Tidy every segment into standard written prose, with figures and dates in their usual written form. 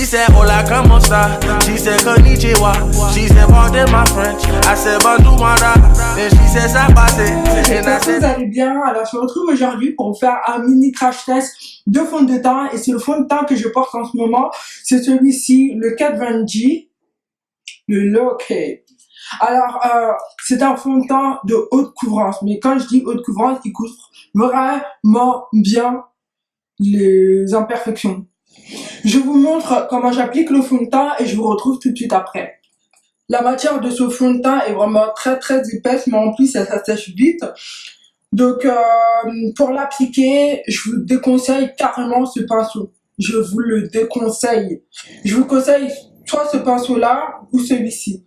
She said, hola, comment ça? She said, konnichiwa. She said, pardon my French. I said, bonjour, mara. And she said, ça passe. J'espère que vous allez bien. Alors, je me retrouve aujourd'hui pour vous faire un mini crash test de fond de teint. Et c'est le fond de teint que je porte en ce moment. C'est celui-ci, le Kat Von D, le Low Key. Alors, c'est un fond de teint de haute couvrance. Mais quand je dis haute couvrance, il couvre vraiment bien les imperfections. Je vous montre comment j'applique le fond de teint et je vous retrouve tout de suite après. La matière de ce fond de teint est vraiment très épaisse, mais en plus ça sèche vite. Donc pour l'appliquer, je vous déconseille carrément ce pinceau. Je vous le déconseille. Je vous conseille soit ce pinceau-là ou celui-ci.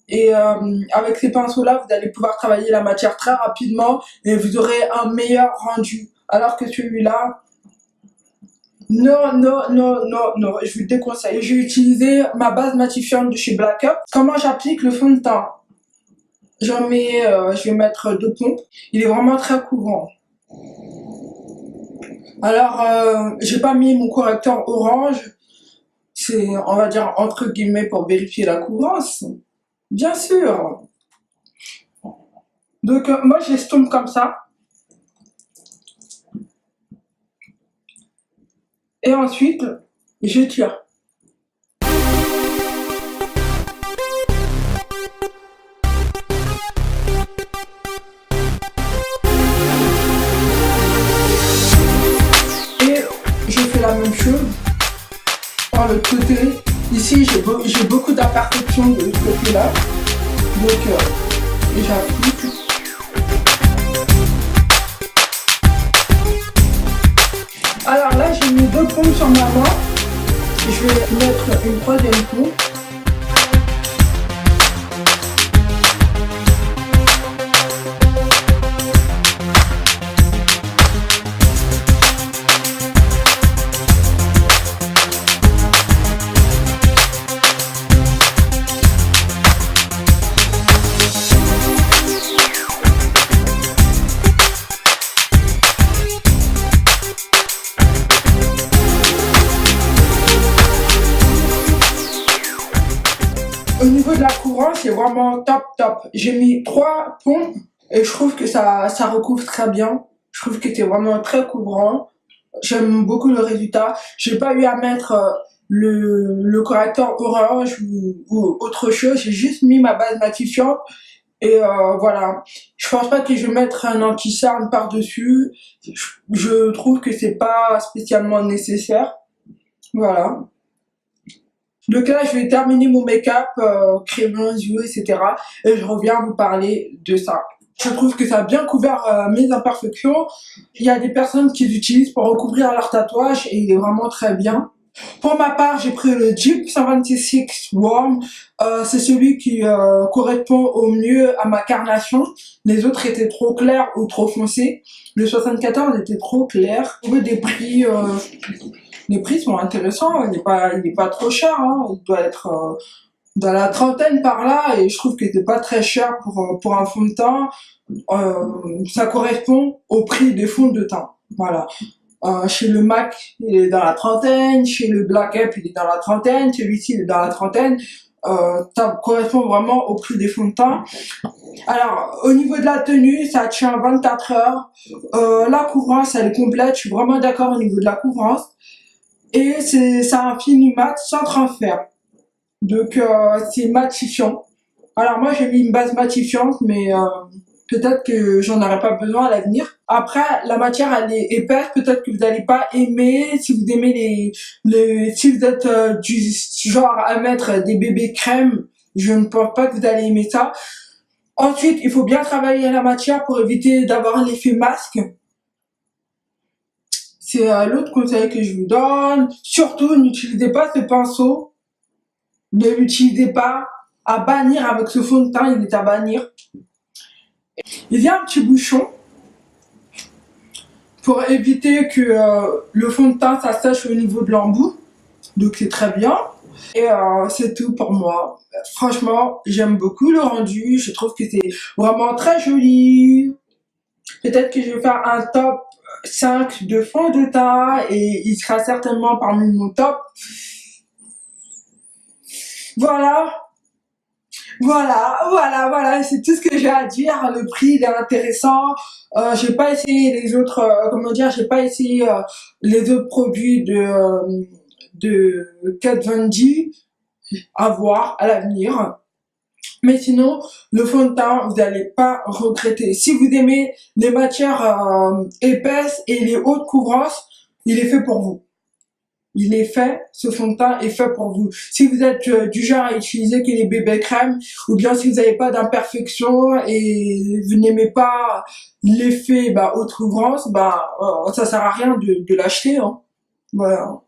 Et avec ces pinceaux-là, vous allez pouvoir travailler la matière très rapidement et vous aurez un meilleur rendu. Alors que celui-là, non, je vous déconseille. J'ai utilisé ma base matifiante de chez Black Up. Comment j'applique le fond de teint? Je vais mettre 2 pompes. Il est vraiment très couvrant. Alors, j'ai pas mis mon correcteur orange. C'est, on va dire, entre guillemets, pour vérifier la couvrance. Bien sûr. Donc, moi, je l'estompe comme ça. Et ensuite, je tire. Et je fais la même chose par le côté. Ici, j'ai beaucoup d'imperfections de ce côté-là. Donc, j'applique. Alors là, j'ai mis 2 pompes sur ma main. Je vais mettre une 3e pompe. Au niveau de la couvrance, c'est vraiment top. J'ai mis 3 pompes et je trouve que ça recouvre très bien. Je trouve que c'est vraiment très couvrant. J'aime beaucoup le résultat. J'ai pas eu à mettre le correcteur orange ou autre chose. J'ai juste mis ma base matifiante et voilà. Je pense pas que je vais mettre un anti-cerne par-dessus. Je trouve que c'est pas spécialement nécessaire. Voilà. Donc là, je vais terminer mon make-up, crémer mes yeux, etc. Et je reviens vous parler de ça. Je trouve que ça a bien couvert mes imperfections. Il y a des personnes qui l'utilisent pour recouvrir leur tatouage et il est vraiment très bien. Pour ma part, j'ai pris le Jeep 126 Warm. C'est celui qui correspond au mieux à ma carnation. Les autres étaient trop clairs ou trop foncés. Le 74 était trop clair. Au niveau des prix... les prix sont intéressants, il est pas trop cher, hein. Il doit être dans la trentaine par là, et je trouve que c'est pas très cher pour un fond de teint. Ça correspond au prix des fonds de teint, voilà. Chez le MAC, il est dans la trentaine, chez le Black Up, il est dans la trentaine, celui-ci il est dans la trentaine. Ça correspond vraiment au prix des fonds de teint. Alors, au niveau de la tenue, ça tient 24 heures. La couvrance, elle est complète, je suis vraiment d'accord au niveau de la couvrance. Et c'est un fini mat sans transfert. Donc c'est matifiant. Alors moi j'ai mis une base matifiante, mais peut-être que j'en aurai pas besoin à l'avenir. Après la matière elle est épaisse, peut-être que vous n'allez pas aimer. Si vous aimez si vous êtes du genre à mettre des bébés crème, je ne pense pas que vous allez aimer ça. Ensuite il faut bien travailler la matière pour éviter d'avoir l'effet masque. C'est l'autre conseil que je vous donne. Surtout, n'utilisez pas ce pinceau. Ne l'utilisez pas. À bannir avec ce fond de teint, il est à bannir. Il y a un petit bouchon pour éviter que le fond de teint ça sèche au niveau de l'embout. Donc c'est très bien. Et c'est tout pour moi. Franchement, j'aime beaucoup le rendu. Je trouve que c'est vraiment très joli. Peut-être que je vais faire un top 5 de fond de teint et il sera certainement parmi mon top. Voilà. Voilà, c'est tout ce que j'ai à dire. Le prix, il est intéressant. J'ai pas essayé les autres, j'ai pas essayé les autres produits de Kat Von D. À voir à l'avenir. Mais sinon, le fond de teint, vous n'allez pas regretter. Si vous aimez les matières épaisses et les hautes couvrances, il est fait pour vous. Il est fait, ce fond de teint est fait pour vous. Si vous êtes du genre à utiliser que les bébés crèmes, ou bien si vous n'avez pas d'imperfection et vous n'aimez pas l'effet haute couvrance, ça sert à rien de l'acheter. Hein. Voilà,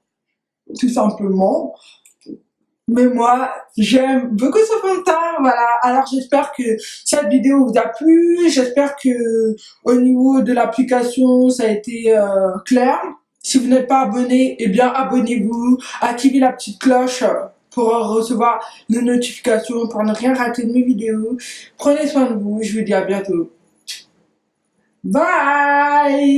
tout simplement. Mais moi, j'aime beaucoup ce fond de teint, voilà. Alors j'espère que cette vidéo vous a plu, j'espère que au niveau de l'application, ça a été clair. Si vous n'êtes pas abonné, eh bien abonnez-vous, activez la petite cloche pour recevoir les notifications, pour ne rien rater de mes vidéos. Prenez soin de vous, je vous dis à bientôt. Bye!